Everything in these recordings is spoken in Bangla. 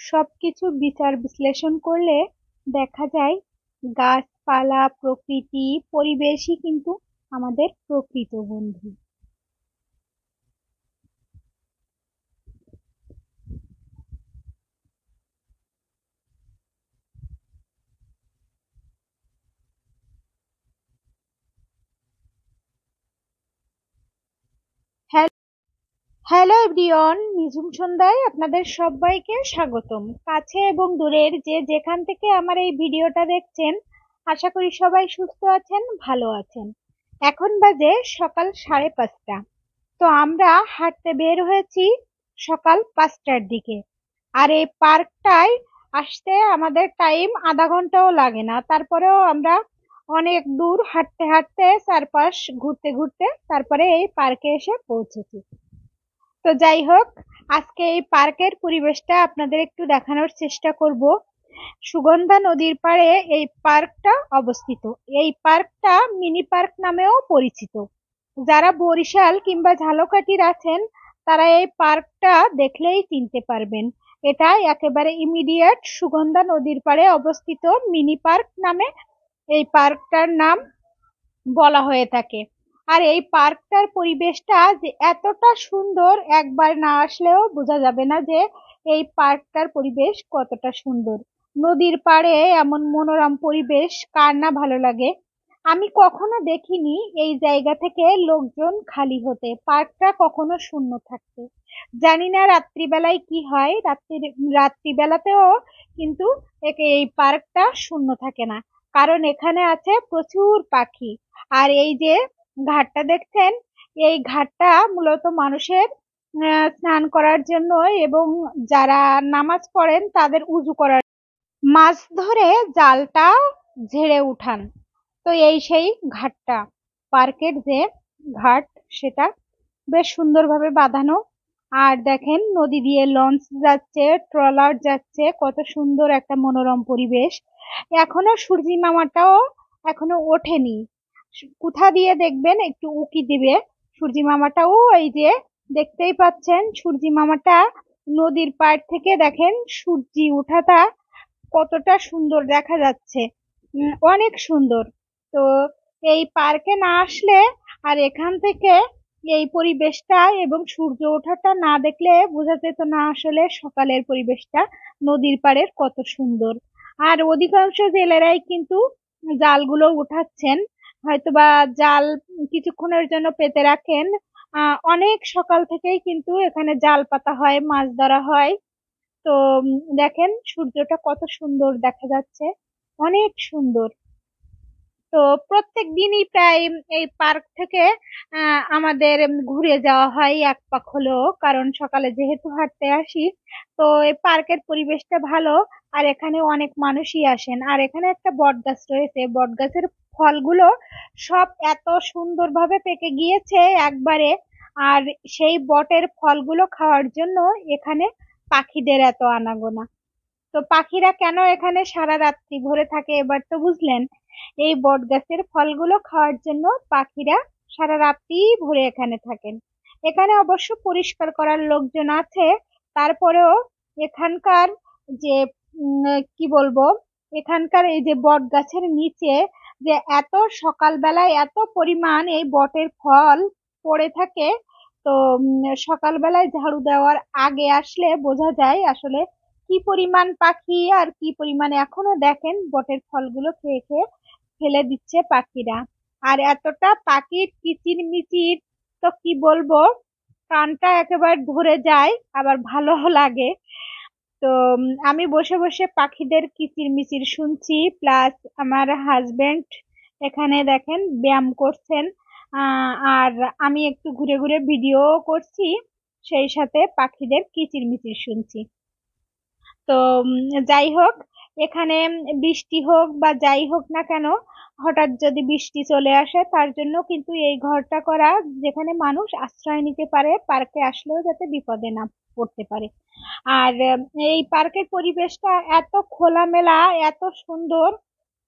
সবকিছু বিচার বিশ্লেষণ করলে দেখা যায় গাছপালা, প্রকৃতি, পরিবেশই কিন্তু আমাদের প্রকৃত বন্ধু। হ্যালো এভরিওয়ান, নিঝুম সন্ধ্যায় আপনাদের সবাইকে স্বাগতম। কাছে এবং দূরের যে যেখান থেকে আমার এই ভিডিওটা দেখছেন, আশা করি সবাই সুস্থ আছেন, ভালো আছেন। এখন বাজে সকাল 5:30। তো আমরা হাঁটতে বের হয়েছি সকাল 5টার দিকে। আর এই পার্কটায় আসতে আমাদের টাইম আধা ঘন্টাও লাগে না, তারপরেও আমরা অনেক দূর হাঁটতে হাঁটতে চারপাশ ঘুরতে ঘুরতে তারপরে এই পার্কে এসে পৌঁছেছি। তো যাই হোক, আজকে এই পার্কের পরিবেশটা আপনাদের একটু দেখানোর চেষ্টা করব। সুগন্ধা নদীর পাড়ে এই পার্কটা অবস্থিত। এই পার্কটা মিনি পার্ক নামেও পরিচিত। যারা বরিশাল কিংবা ঝালকাঠির আছেন তারা এই পার্কটা দেখলেই চিনতে পারবেন। এটা একেবারে ইমিডিয়েট সুগন্ধা নদীর পাড়ে অবস্থিত মিনি পার্ক নামে এই পার্কটার নাম বলা হয়ে থাকে। আর এই পার্কটার পরিবেশটা যে এতটা সুন্দর, একবার না আসলেও বোঝা যাবে না যে এই পার্কটার পরিবেশ কতটা সুন্দর। নদীর পাড়ে এমন মনোরম পরিবেশ কার না ভালো লাগে। আমি কখনো দেখিনি এই জায়গা থেকে লোকজন খালি হতে, পার্কটা কখনো শূন্য থাকতে। জানি না রাত্রিবেলায় কি হয়, রাত্রিবেলাতেও কিন্তু এই পার্কটা শূন্য থাকে না, কারণ এখানে আছে প্রচুর পাখি। আর এই যে ঘাটটা দেখছেন, এই ঘাটটা মূলত মানুষের স্নান করার জন্য এবং যারা নামাজ পড়েন তাদের উজু করার, মাছ ধরে জালটা ঝেড়ে উঠান। তো এই সেই ঘাটটা, পার্কের যে ঘাট সেটা বেশ সুন্দরভাবে বাঁধানো। আর দেখেন নদী দিয়ে লঞ্চ যাচ্ছে, ট্রলার যাচ্ছে, কত সুন্দর একটা মনোরম পরিবেশ। এখনো সূর্যি মামাটাও এখনো ওঠেনি। কোথা দিয়ে দেখবেন একটু উকি দিবে সূর্যি মামাটাও। এই যে দেখতেই পাচ্ছেন সূর্যি মামাটা নদীর পাড় থেকে দেখেন সূর্যি ওঠাটা কতটা সুন্দর দেখা যাচ্ছে। অনেক সুন্দর। তো এই পার্কে না আসলে আর এখান থেকে এই পরিবেশটা এবং সূর্য ওঠাটা না দেখলে বোঝা যেত না আসলে সকালের পরিবেশটা নদীর পাড়ের কত সুন্দর। আর অধিকাংশ জেলেরাই কিন্তু জালগুলো উঠাচ্ছেন, হয়তোবা জাল কিছুক্ষণের জন্য পেতে রাখেন। অনেক সকাল থেকেই কিন্তু এখানে জাল পাতা হয়, মাছ ধরা হয়। তো দেখেন সূর্যটা কত সুন্দর দেখা যাচ্ছে, অনেক সুন্দর। তো প্রত্যেক দিনই প্রায় এই পার্ক থেকে আমাদের ঘুরে যাওয়া হয় এক পাক হলেও, কারণ সকালে যেহেতু হাঁটতে আসি। তো এই পার্কের পরিবেশটা ভালো। আর এখানে অনেক মানুষই আসেন। আর এখানে একটা বট গাছ রয়েছে, বট গাছের ফলগুলো সব এত সুন্দরভাবে পেকে গিয়েছে একবারে। আর সেই বটের ফলগুলো খাওয়ার জন্য এখানে পাখিদের এত আনাগোনা। তো পাখিরা কেন এখানে সারা রাত্রি ভরে থাকে এবার তো বুঝলেন। এই বট গাছের ফলগুলো খাওয়ার জন্য পাখিরা সারা রাত্রি ভরে এখানে থাকেন। এখানে অবশ্য পরিষ্কার করার লোকজন আছে, তারপরেও এখানকার যে কি বলবো, এখানকার এই যে বট গাছের নিচে যে এত সকালবেলায় এত পরিমাণ এই বটের ফল পড়ে থাকে। তো সকালবেলায় ঝাড়ু দেওয়ার আগে আসলে বোঝা যায় আসলে কি পরিমাণ পাখি আর কি পরিমাণে এখনো দেখেন বটের ফলগুলো খেয়ে খেয়ে ফেলে দিচ্ছে পাখিরা। আর এতটা পাখির কিচির মিচির, তো কি বলবো, কানটা একেবারে ধরে যায়, আবার ভালো লাগে। তো আমি বসে বসে পাখিদের কিচির মিচির শুনছি, প্লাস আমার হাজবেন্ড এখানে দেখেন ব্যায়াম করছেন। আর আমি একটু ঘুরে ঘুরে ভিডিও করছি, সেই সাথে পাখিদের কিচির মিচির শুনছি। তো যাই হোক, এখানে বৃষ্টি হোক বা যাই হোক না কেন, হঠাৎ যদি বৃষ্টি চলে আসে তার জন্য কিন্তু এই ঘরটা করা, যেখানে মানুষ আশ্রয় নিতে পারে পার্কে আসলেও যাতে বিপদে না পড়তে পারে। আর এই পার্কের পরিবেশটা এত খোলামেলা, এত সুন্দর।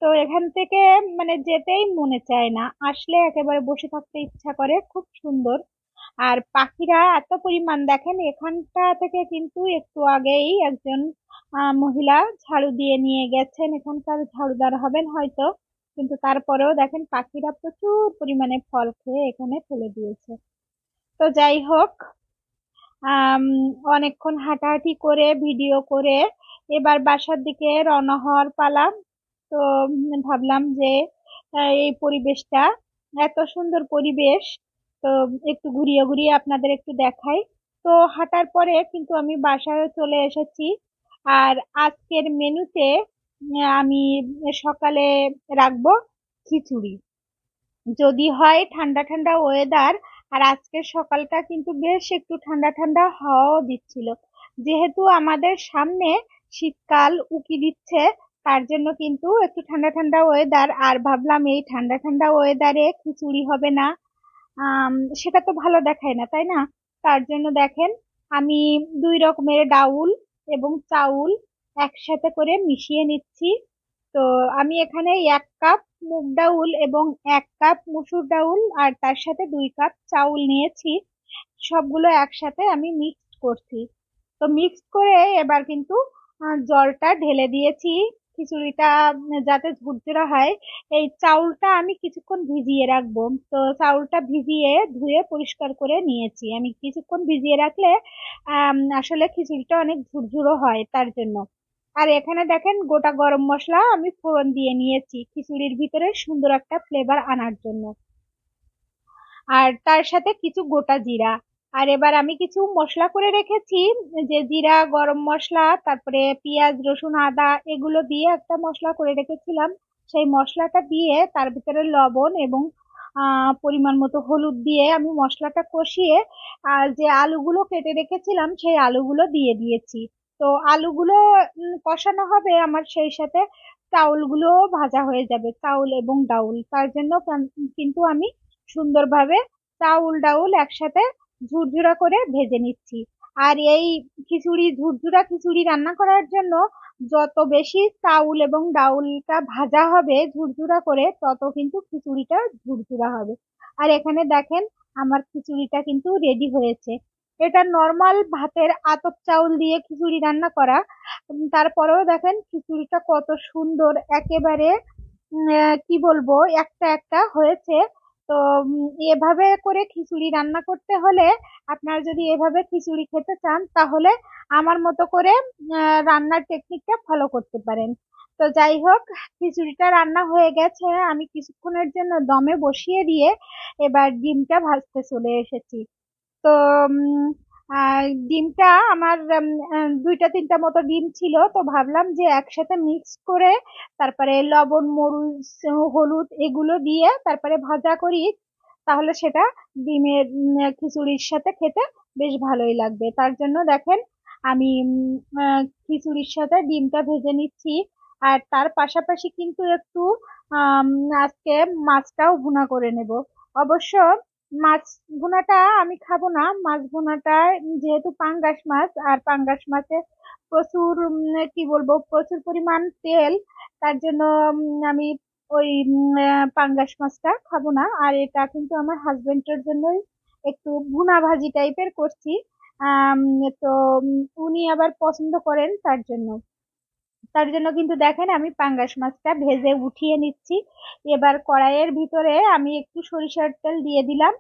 তো এখান থেকে মানে যেতেই মনে চায় না, আসলে একেবারে বসে থাকতে ইচ্ছা করে, খুব সুন্দর। আর পাখিরা এত পরিমাণ দেখেন, এখানটা থেকে কিন্তু একটু আগেই একজন মহিলা ঝাড়ু দিয়ে নিয়ে গেছেন, এখানকার ঝাড়ুদার হবেন হয়তো, কিন্তু তারপরেও দেখেন পাখিরা প্রচুর পরিমাণে ফল খেয়ে এখানে ফেলে দিয়েছে। তো যাই হোক, আম, অনেকক্ষণ হাঁটাহাঁটি করে ভিডিও করে এবার বাসার দিকে রওনা হওয়ার পালা। তো ভাবলাম যে এই পরিবেশটা, এত সুন্দর পরিবেশ, তো একটু ঘুরিয়ে ঘুরিয়ে আপনাদের একটু দেখাই। তো হাঁটার পরে কিন্তু আমি বাসায় চলে এসেছি। আর আজকের মেনুতে আমি সকালে রাখবো খিচুড়ি। যদি হয় ঠান্ডা ঠান্ডা ওয়েদার, আর আজকের সকালটা কিন্তু বেশ একটু ঠান্ডা ঠান্ডা হাওয়াও দিচ্ছিল, যেহেতু আমাদের সামনে শীতকাল উকি দিচ্ছে, তার জন্য কিন্তু একটু ঠান্ডা ঠান্ডা ওয়েদার। আর ভাবলাম এই ঠান্ডা ঠান্ডা ওয়েদারে খিচুড়ি হবে না, আম, সেটা তো ভালো দেখায় না, তাই না? তার জন্য দেখেন আমি 2 রকমের ডাউল এবং চাউল একসাথে করে মিশিয়ে নিচ্ছি। তো আমি এখানে 1 কাপ মুগ ডাউল এবং 1 কাপ মসুর ডাউল আর তার সাথে 2 কাপ চাউল নিয়েছি। সবগুলো একসাথে আমি মিক্সড করছি। তো মিক্স করে এবার কিন্তু জলটা ঢেলে দিয়েছি খিচুড়িটা যাতে ঝুরঝুরা হয়। এই চাউলটা আমি কিছুক্ষণ ভিজিয়ে রাখবো। তো চাউলটা ভিজিয়ে ধুয়ে পরিষ্কার করে নিয়েছি। আমি কিছুক্ষণ ভিজিয়ে রাখলে আসলে খিচুড়িটা অনেক ঝুরঝুরো হয়, তার জন্য। আর এখানে দেখেন গোটা গরম মশলা আমি ফোড়ন দিয়ে নিয়েছি খিচুড়ির ভিতরে সুন্দর একটা ফ্লেভার আনার জন্য, আর তার সাথে কিছু গোটা জিরা। আর এবার আমি কিছু মশলা করে রেখেছি, যে জিরা, গরম মশলা, তারপরে পেঁয়াজ, রসুন, আদা, এগুলো দিয়ে একটা মশলা করে রেখেছিলাম। সেই মশলাটা দিয়ে তার ভিতরে লবণ এবং পরিমাণ মতো হলুদ দিয়ে আমি মশলাটা কষিয়ে আর যে আলুগুলো কেটে রেখেছিলাম সেই আলুগুলো দিয়ে দিয়েছি। তো আলুগুলো কষানো হবে আমার, সেই সাথে চাউলগুলো ভাজা হয়ে যাবে, চাউল এবং ডাউল। তার জন্য কিন্তু আমি সুন্দরভাবে চাউল ডাউল একসাথে ঝুরঝুরা করে ভেজে নিচ্ছি। আর এই খিচুড়ি, ঝুরঝুরা খিচুড়ি রান্না করার জন্য যত বেশি চাউল এবং ডাউলটা ভাজা হবে ঝুরঝুরা করে, তত কিন্তু খিচুড়িটা ঝুরঝুরা হবে। আর এখানে দেখেন আমার খিচুড়িটা কিন্তু রেডি হয়েছে। এটা নর্মাল ভাতের আতপ চাউল দিয়ে খিচুড়ি রান্না করা, তারপরেও দেখেন খিচুড়িটা কত সুন্দর একেবারে, কি বলবো, একটা একটা হয়েছে। তো এভাবে করে খিচুড়ি রান্না করতে হলে, আপনারা যদি এভাবে খিচুড়ি খেতে চান, তাহলে আমার মতো করে রান্নার টেকনিকটা ফলো করতে পারেন। তো যাই হোক, খিচুড়িটা রান্না হয়ে গেছে, আমি কিছুক্ষণের জন্য দমে বসিয়ে দিয়ে এবার ডিমটা ভাজতে চলে এসেছি। তো ডিমটা আমার 2-3টা মতো ডিম ছিল, তো ভাবলাম যে একসাথে মিক্স করে তারপরে লবণ, মরিচ, হলুদ এগুলো দিয়ে তারপরে ভাজা করি, তাহলে সেটা ডিমের খিচুড়ির সাথে খেতে বেশ ভালোই লাগবে। তার জন্য দেখেন আমি খিচুড়ির সাথে ডিমটা ভেজে নিচ্ছি। আর তার পাশাপাশি কিন্তু একটু আম, আজকে মাছটাও ভুনা করে নেব। অবশ্য মাছ ভুনাটা আমি খাবো না। মাছ ভুনাটা যেহেতু পাঙ্গাস মাছ, আর পাঙ্গাস মাছে প্রচুর কি বলবো, প্রচুর পরিমাণ তেল, তার জন্য আমি ওই পাঙ্গাস মাছটা খাবো না। আর এটা কিন্তু আমার হাজবেন্ডের জন্যই একটু ভুনা ভাজি টাইপের করছি। আম, তো উনি আবার পছন্দ করেন, তার জন্য কিন্তু দেখেন আমি পাঙ্গাস মাছটা ভেজে উঠিয়ে নিচ্ছি। এবার কড়াইয়ের ভিতরে আমি একটু সরিষার তেল দিয়ে দিলাম।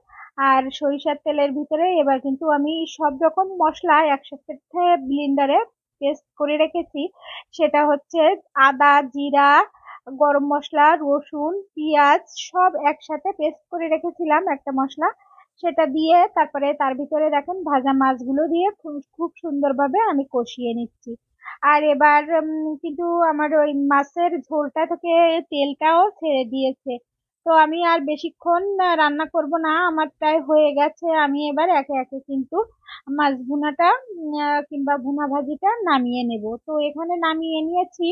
আর সরিষার তেলের ভিতরে এবার কিন্তু আমি সব রকম মশলা একসাথে ব্লেন্ডারে পেস্ট করে রেখেছি। সেটা হচ্ছে আদা, জিরা, গরম মশলা, রসুন, পেঁয়াজ সব একসাথে পেস্ট করে রেখেছিলাম একটা মশলা। সেটা দিয়ে তারপরে তার ভিতরে দেখেন ভাজা মাছগুলো দিয়ে খুব খুব সুন্দরভাবে আমি কষিয়ে নিচ্ছি। আর এবার কিন্তু আমার ওই মাছের ঝোলটা থেকে তেলটাও ছেড়ে দিয়েছে। তো আমি আর বেশিক্ষণ রান্না করব না, আমার প্রায় হয়ে গেছে। আমি এবার একে একে কিন্তু মাছ ভুনাটা কিংবা ভুনা ভাজিটা নামিয়ে নেব। তো এখানে নামিয়ে নিয়েছি।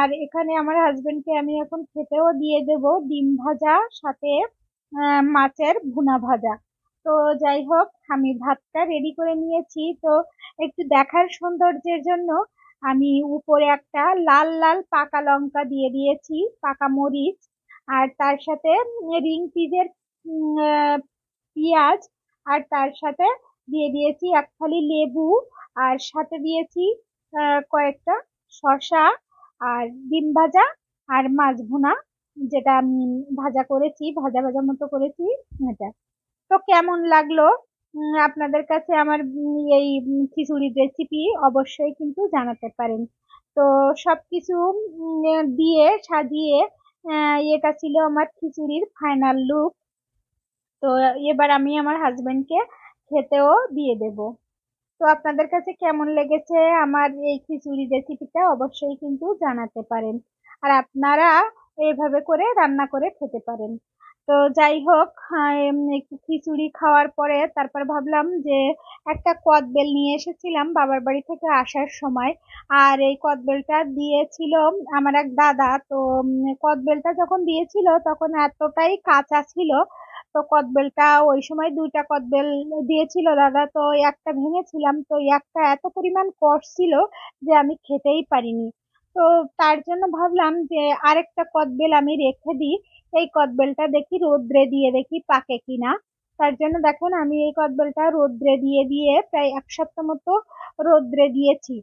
আর এখানে আমার হাজবেন্ডকে আমি এখন খেতেও দিয়ে দেব ডিম ভাজা সাথে মাছের ভুনা ভাজা। তো যাই হোক, আমি ভাতটা রেডি করে নিয়েছি। তো একটু দেখার সৌন্দর্যের জন্য আমি উপরে একটা লাল লাল পাকা লঙ্কা দিয়ে দিয়েছি, পাকা মরিচ। আর তার সাথে রিং পিসের পেঁয়াজ। আর তার সাথে দিয়ে দিয়েছি 1 ফালি লেবু। আর সাথে দিয়েছি কয়েকটা শসা আর ডিম ভাজা আর মাছ ভুনা, যেটা আমি ভাজা করেছি, ভাজা ভাজা মতো করেছি এটা। তো কেমন লাগলো আপনাদের কাছে আমার এই খিচুড়ির রেসিপি অবশ্যই কিন্তু জানাতে পারেন। তো সবকিছু দিয়ে সাজিয়ে এটা ছিল আমার খিচুড়ির ফাইনাল লুক। তো এবার আমি আমার হাজবেন্ডকে খেতেও দিয়ে দেব। তো আপনাদের কাছে কেমন লেগেছে আমার এই খিচুড়ি রেসিপিটা অবশ্যই কিন্তু জানাতে পারেন। আর আপনারা এইভাবে করে রান্না করে খেতে পারেন। তো যাই হোক, একটু খিচুড়ি খাওয়ার পরে তারপর ভাবলাম যে একটা কদবেল নিয়ে এসেছিলাম বাবার বাড়ি থেকে আসার সময়। আর এই কদবেলটা দিয়েছিল আমার এক দাদা। তো কদবেলটা যখন দিয়েছিল তখন এতটাই কাঁচা ছিল। তো কদবেলটা ওই সময় দুইটা কদবেল দিয়েছিল দাদা, তো একটা ভেঙেছিলাম, তো একটা এত পরিমাণ কষ ছিল যে আমি খেতেই পারিনি। তো তার জন্য ভাবলাম যে আরেকটা কদবেল আমি রেখে দিই, এই কদবেলটা দেখি রোদ্রে দিয়ে দেখি পাকে কিনা। তার জন্য দেখুন আমি এই কদবেলটা রোদ্রে দিয়ে দিয়ে প্রায় 1 সপ্তাহ মতো রোদ্রে দিয়েছি।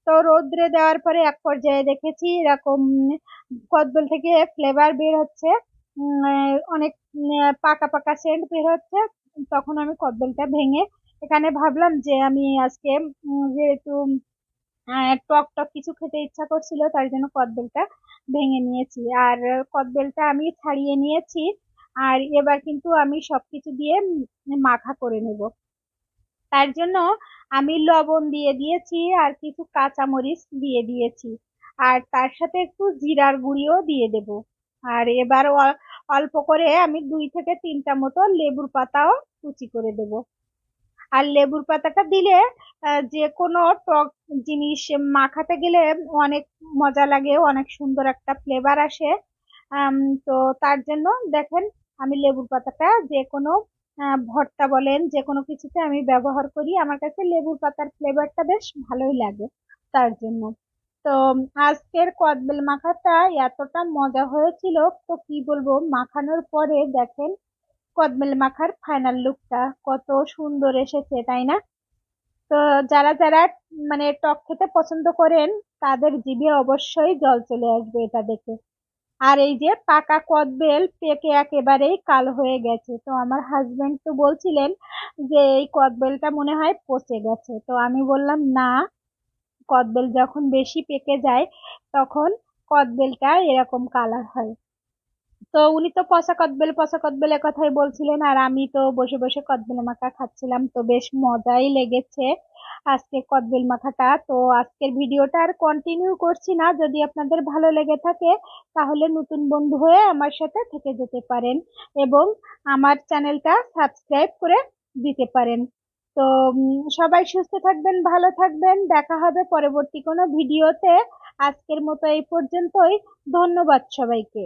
তো রোদ্রে দেওয়ার পরে এক পর্যায়ে দেখেছি এরকম কদবেল থেকে ফ্লেভার বের হচ্ছে, অনেক পাকা পাকা সেন্ট বের হচ্ছে। তখন আমি কদবেলটা ভেঙে এখানে ভাবলাম যে আমি আজকে যেহেতু টক টক কিছু খেতে ইচ্ছা করছিল, তার জন্য কদবেলটা ভেঙে নিয়েছি। আর কদবেলটা আমি ছাড়িয়ে নিয়েছি। আর এবার কিন্তু আমি সবকিছু দিয়ে মাখা করে নেব। তার জন্য আমি লবণ দিয়ে দিয়েছি আর কিছু কাঁচামরিচ দিয়ে দিয়েছি। আর তার সাথে একটু জিরার গুঁড়িও দিয়ে দেব। আর এবার অল্প করে আমি 2 থেকে 3টা মতো লেবুর পাতাও কুচি করে দেব। আর লেবুর পাতাটা দিলে যে কোনো টক জিনিস মাখাতে গেলে অনেক মজা লাগে, অনেক সুন্দর একটা ফ্লেভার আসে। আম, তো তার জন্য দেখেন আমি লেবুর পাতাটা যে কোনো ভর্তা বলেন যে কোনো কিছুতে আমি ব্যবহার করি, আমার কাছে লেবুর পাতার ফ্লেভারটা বেশ ভালোই লাগে তার জন্য। তো আজকের কদবেল মাখাটা এতটা মজা হয়েছিল, তো কি বলবো, মাখানোর পরে দেখেন কদবেল মাখার ফাইনাল লুকটা কত সুন্দর এসেছে, তাই না? তো যারা যারা মানে টক খেতে পছন্দ করেন তাদের জিভে অবশ্যই জল চলে আসবে এটা দেখে। আর এই যে পাকা কদবেল পেকে একেবারেই কালো হয়ে গেছে, তো আমার হাজবেন্ড তো বলছিলেন যে এই কদবেলটা মনে হয় পচে গেছে। তো আমি বললাম না, কদবেল যখন বেশি পেকে যায় তখন কদবেলটা এরকম কালার হয়। তো উনি তো পচা কদবেল কথাই বলছিলেন, আর আমি তো বসে বসে কদবেল মাখা খাচ্ছিলাম, তো বেশ মজাই লেগেছে আজকে কদবেল মাখাটা। তো আজকের ভিডিওটা আর কন্টিনিউ করছি না, যদি আপনাদের ভালো লেগে থাকে তাহলে নতুন বন্ধু হয়ে আমার সাথে থেকে যেতে পারেন এবং আমার চ্যানেলটা সাবস্ক্রাইব করে দিতে পারেন। তো সবাই সুস্থ থাকবেন, ভালো থাকবেন, দেখা হবে পরবর্তী কোনো ভিডিওতে। আজকের মতো এই পর্যন্তই। ধন্যবাদ সবাইকে।